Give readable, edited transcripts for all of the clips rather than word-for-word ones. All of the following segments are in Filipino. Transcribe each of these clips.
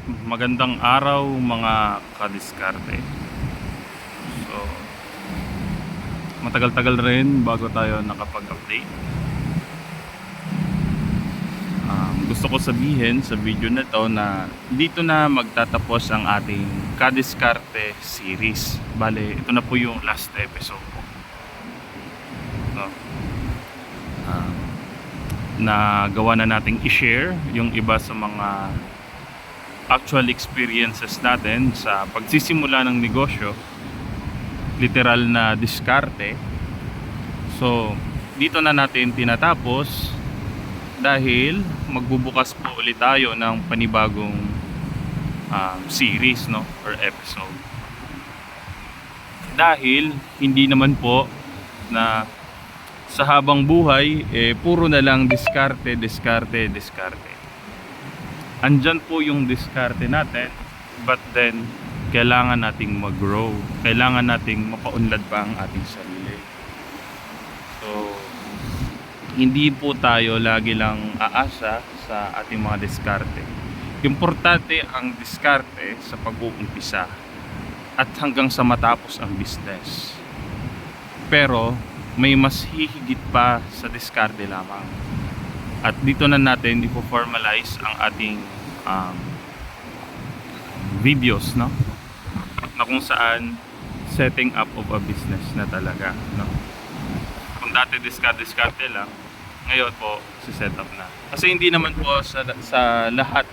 Magandang araw mga kadiskarte. So, matagal-tagal rin bago tayo nakapag-update. Gusto ko sabihin sa video na to na dito na magtatapos ang ating kadiskarte series. Bale, ito na po yung last episode po. So, na gawa na nating i-share yung iba sa mga actual experiences natin sa pagsisimula ng negosyo, literal na diskarte. So dito na natin tinatapos dahil magbubukas po ulit tayo ng panibagong series, no, or episode, dahil hindi naman po na sa habang buhay puro na lang diskarte. Andyan po yung diskarte natin, but then kailangan nating mag-grow, kailangan nating mapaunlad pa ang ating sarili. So hindi po tayo lagi lang aasa sa ating mga diskarte. Importante ang diskarte sa pag-uumpisa at hanggang sa matapos ang business. Pero may mas hihigit pa sa diskarte lamang. At dito na natin ipo-formalize ang ating videos, no? Na kung saan setting up of a business na talaga, no? Kung dati diskarte lang, ngayon po si set up na. Kasi hindi naman po sa lahat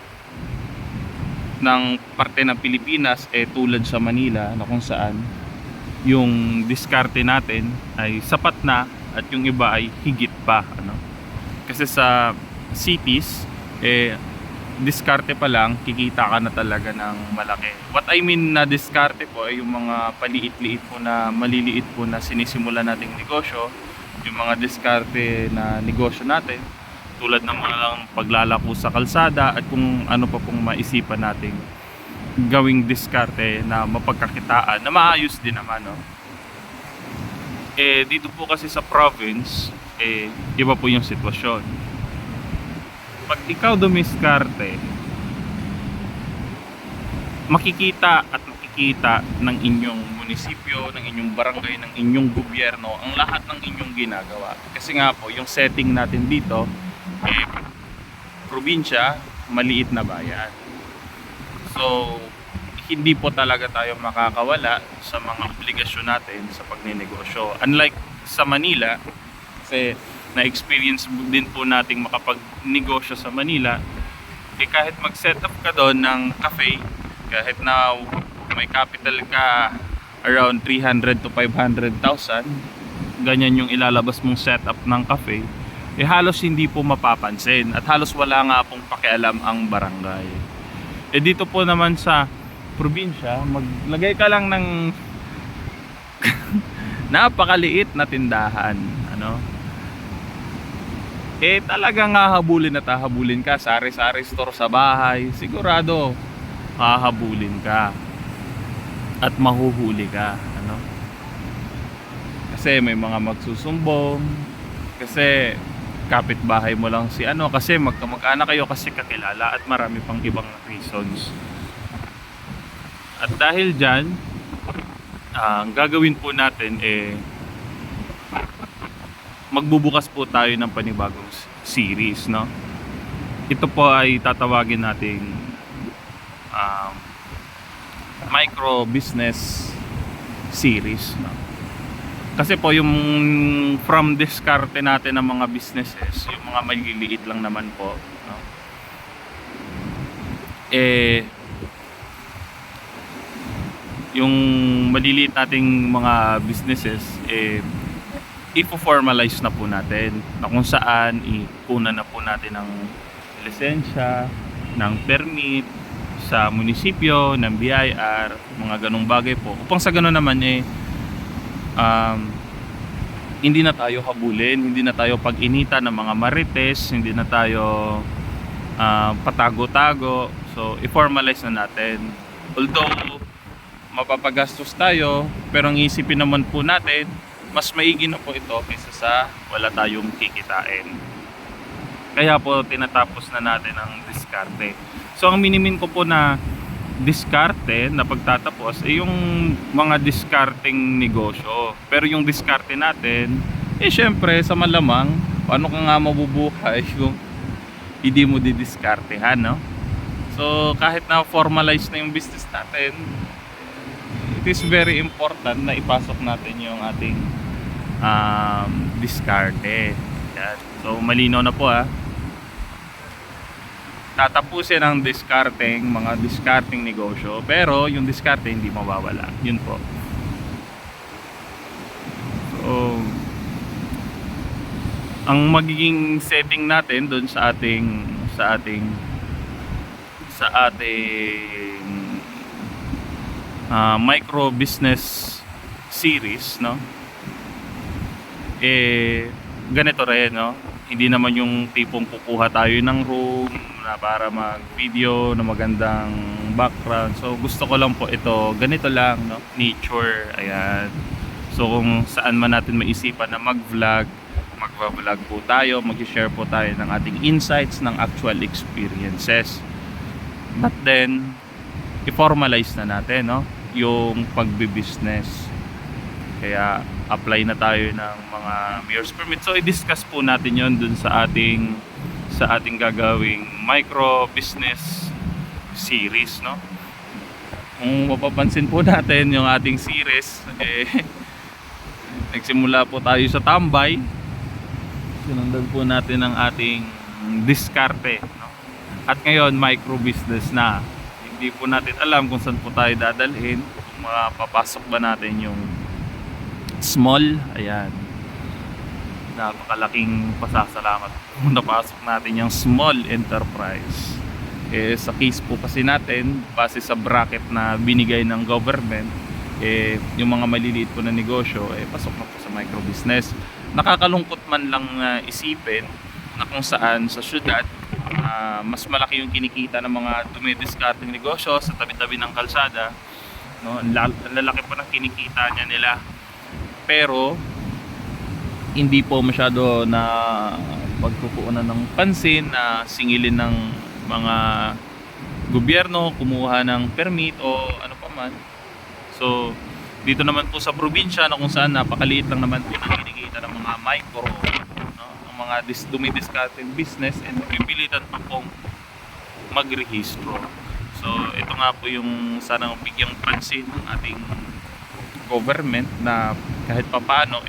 ng parte ng Pilipinas tulad sa Manila, na kung saan yung diskarte natin ay sapat na at yung iba ay higit pa, ano? Kasi sa cities diskarte pa lang kikita ka na talaga ng malaki. What I mean na diskarte po ay yung mga paliit-liit po na maliliit po na sinisimula nating negosyo, yung mga diskarte na negosyo natin tulad ng mga paglalako sa kalsada at kung ano pa pong maisipan nating gawing diskarte na mapagkakitaan na maayos din naman, no? Dito po kasi sa province iba po yung sitwasyon. Pag ikaw dumiskarte, makikita ng inyong munisipyo, ng inyong barangay, ng inyong gobyerno ang lahat ng inyong ginagawa. Kasi nga po yung setting natin dito probinsya, maliit na bayan. So hindi po talaga tayo makakawala sa mga obligasyon natin sa pagnenegosyo. Unlike sa Manila, kasi na-experience din po nating makapagnegosyo sa Manila, kahit mag-set up ka doon ng cafe, kahit na may capital ka around 300 to 500,000, ganyan yung ilalabas mong setup ng cafe, halos hindi po mapapansin at halos wala nga pong pakialam ang barangay. Dito po naman sa probinsya, maglagay ka lang ng napakaliit na tindahan, ano? Talagang hahabulin ka. Sari-sari store sa bahay, sigurado hahabulin ka at mahuhuli ka, ano? Kasi may mga magsusumbong, kasi kapitbahay mo lang si ano, kasi magkamag-anak kayo, kasi kakilala, at marami pang ibang reasons. At dahil dyan, ang gagawin po natin magbubukas po tayo ng panibagong series, no? Ito po ay tatawagin nating micro business series, no? Kasi po yung from diskarte natin ng mga businesses, yung mga maliliit lang naman po, no? Yung maliliit nating mga businesses ipo-formalize na po natin, na kung saan ipuna na po natin ng lisensya, ng permit sa munisipyo, ng BIR, mga ganong bagay po, upang sa ganon naman hindi na tayo habulin, hindi na tayo pag-inita ng mga marites, hindi na tayo patago-tago. So i-formalize na natin, although mapapagastos tayo, pero ang isipin naman po natin, mas maigi na po ito kaysa sa wala tayong kikitain. Kaya po tinatapos na natin ang diskarte. So ang minimin ko po na diskarte na pagtatapos ay yung mga diskarteng negosyo. Pero yung diskarte natin, syempre sa malamang, paano ka nga mabubuhay kung hindi mo didiskartehan, no? So kahit na formalize na yung business natin, it is very important na ipasok natin yung ating diskarte. Yan. So malinaw na po tatapusin ang mga discarding negosyo, pero yung diskarte hindi mawawala, yun po. So ang magiging setting natin doon sa ating micro business series, no, ganito rin, no. Hindi naman yung tipong kukuha tayo ng room na para mag video na magandang background. So gusto ko lang po ito, ganito lang, no, nature, ayan. So kung saan man natin maisipan na mag-vlog po tayo, mag-share po tayo ng ating insights, ng actual experiences. But then i-formalize na natin, no, yung pagbi-business. Kaya apply na tayo ng mga mayor's permit. So i-discuss po natin yon dun sa ating gagawing micro business series, no. Kung mapapansin po natin yung ating series, nagsimula po tayo sa tambay, sinundan po natin ang ating diskarte, no? At ngayon micro business na. Hindi po natin alam kung saan po tayo dadalhin, kung mapapasok ba natin yung small, ayan, napakalaking pasasalamat kung napasok natin yung small enterprise. Sa case po kasi natin, base sa bracket na binigay ng government, yung mga maliliit po na negosyo, pasok na po sa micro business. Nakakalungkot man lang isipin na kung saan sa syudad mas malaki yung kinikita ng mga dumidiskarteng negosyo sa tabi-tabi ng kalsada, no? Ang lalaki pa ng kinikita nila, pero hindi po masyado na pagkukuunan ng pansin na singilin ng mga gobyerno, kumuha ng permit o ano pa man. So dito naman po sa probinsya, na kung saan napakaliit lang naman po ng kinikita ng mga micro, no, ang mga dumidiskarteng business, and pipilitan po pong magrehistro. So ito nga po yung sanang bigyang pansin ng ating government, na kahit papaano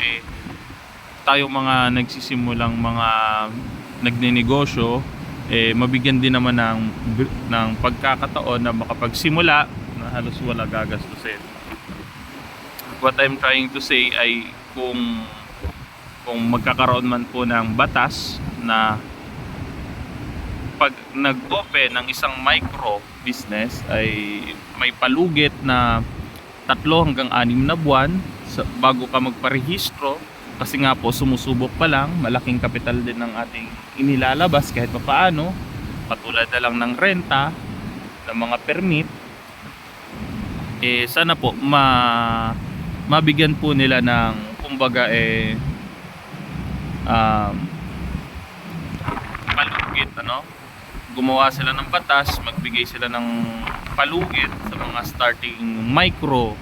tayong mga nagsisimulang mga nagnenegosyo, mabigyan din naman ng pagkakataon na makapagsimula na halos wala gagastusin. What I'm trying to say ay kung magkakaroon man po ng batas na pag nag-open ng isang micro business ay may palugit na 3 hanggang 6 na buwan bago ka magparehistro, kasi nga po sumusubok pa lang, malaking kapital din ng ating inilalabas kahit pa paano, katulad na lang ng renta, ng mga permit. Sana po mabigyan po nila ng kumbaga palugit, ano, gumawa sila ng batas, magbigay sila ng palugit sa mga starting micro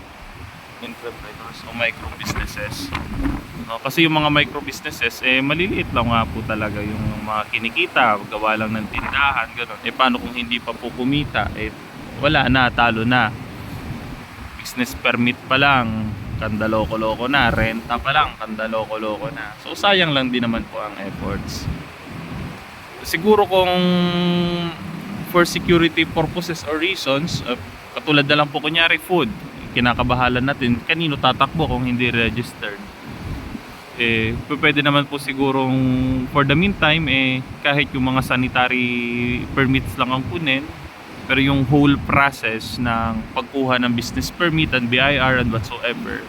enterprises o micro businesses, no? Kasi yung mga micro businesses maliliit lang nga po talaga yung mga kinikita, gawa lang ng tindahan, gano'n. Paano kung hindi pa po kumita, wala na, talo na. Business permit pa lang, kandaloko-loko na. Renta pa lang, kandaloko-loko na. So sayang lang din naman po ang efforts. Siguro kung for security purposes or reasons, katulad na lang po kunyari food, kinakabahalan natin kanino tatakbo kung hindi registered. Pwede naman po sigurong for the meantime kahit yung mga sanitary permits lang ang kunin, pero yung whole process ng pagkuha ng business permit and BIR and whatsoever,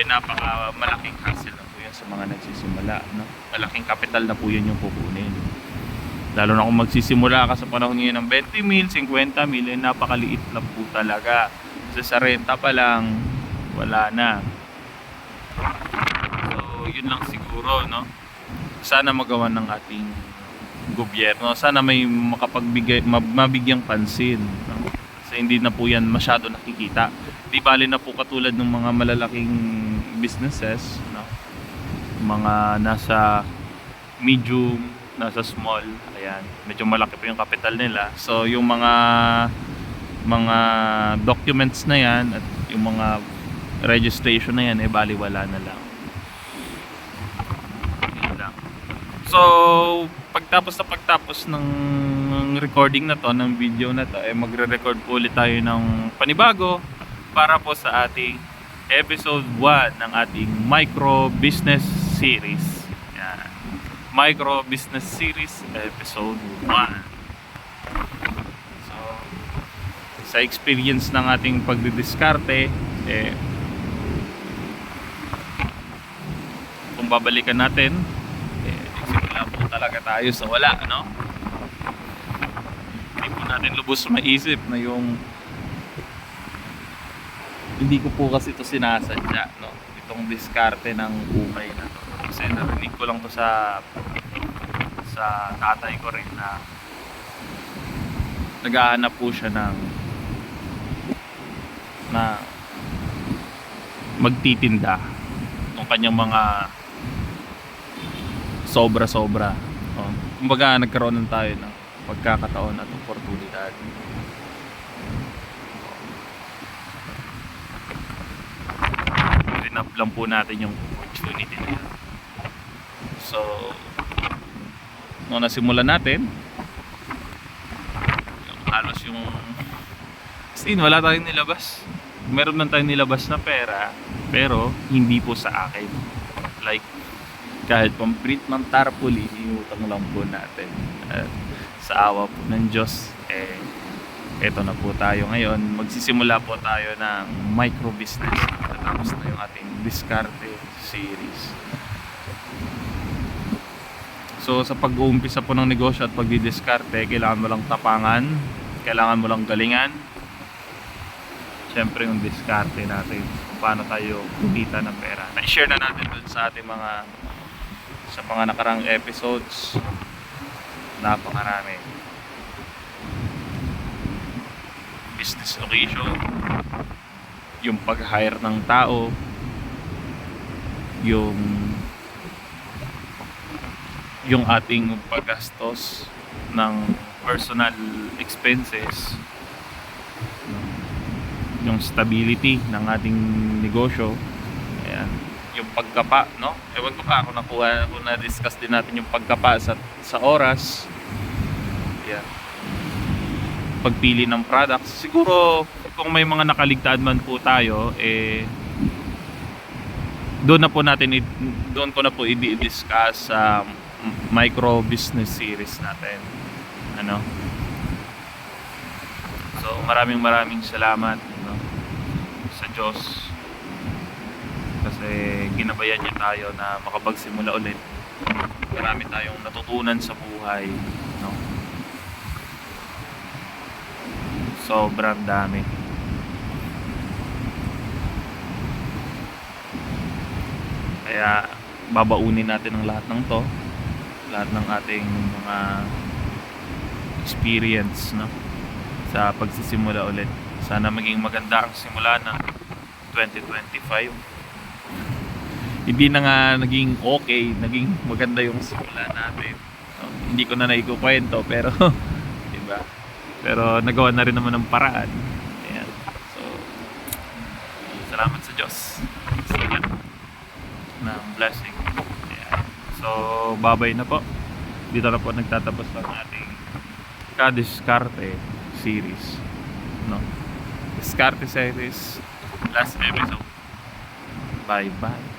napaka malaking hassle na po yan sa mga nagsisimula, no? Malaking kapital na po yun yung kukunin. Lalo na kung magsisimula ka sa panahon ngayon ng 20 mil, 50 mil, napakaliit lang po talaga. Kasi sa renta pa lang, wala na. So, yun lang siguro, no? Sana magawa ng ating gobyerno. Sana may mabigyang pansin, no? Kasi hindi na po yan masyado nakikita. Di bali na po katulad ng mga malalaking businesses, no? Mga nasa medium, nasa small, ayan, medyo malaki po yung capital nila. So yung mga documents na yan at yung mga registration na yan, baliwala na lang. Yun lang. So pagtapos ng recording na to, ng video na to, magre-record po ulit tayo ng panibago para po sa ating episode 1 ng ating micro business series. Yan. Micro business series episode 1. So sa experience ng ating pagdidiskarte, kung babalikan natin, nagsimula po talaga tayo sa wala, no? Hindi po natin lubos maisip na yung hindi ko po kasi ito sinasadya, no? Itong diskarte ng ukay na to. Kasi narinig ko lang to sa tatay ko rin na naghahanap po siya na magtitinda ng kanyang mga sobra-sobra. Kumbaga nagkaroon tayo ng pagkakataon at oportunidad. Rinap lang po natin yung opportunity na yun. So nung nasimulan natin, halos yung wala tayong nilabas. Meron man tayong nilabas na pera, pero hindi po sa akin. Like kahit pang-print ng tarpaulin, iutang lang po natin. At sa awa po ng Diyos, eto na po tayo ngayon. Magsisimula po tayo ng micro business. Tapos na yung ating diskarte series. So sa pag-uumpisa po ng negosyo at pagdidiskarte, kailangan mo lang tapangan, kailangan mo lang galingan. Siyempre yung diskarte natin, kung paano tayo kumita ng pera. Na-share na natin dun sa ating sa mga nakarang episodes. Napakarami. Business location, yung pag-hire ng tao, yung ating paggastos ng personal expenses, yung stability ng ating negosyo. Ayan, yung pagkapa, no? Ewan ko pa kung na-discuss din natin yung pagkapa sa oras. Ayan, pagpili ng products. Siguro kung may mga nakaligtaan man po tayo, doon ko na po i-discuss sa micro business series natin, ano. So maraming salamat, no, sa Diyos kasi ginabayan niya tayo na makapagsimula ulit. Marami tayong natutunan sa buhay, no. Sobrang dami. Kaya babaunin natin ang lahat ng ating mga experience, no, sa pagsisimula ulit. Sana maging maganda ang simula ng 2025. Hindi na nga naging okay, naging maganda yung simula natin, no? Hindi ko na naikukwento, pero diba? Pero nagawa na rin naman ng paraan. Ayan. So salamat sa Diyos ng blessing. Ayan. So babay na po. Dito na po nagtatapos ang ating Kadiskarte series, no? Diskarte series, last episode. Bye bye.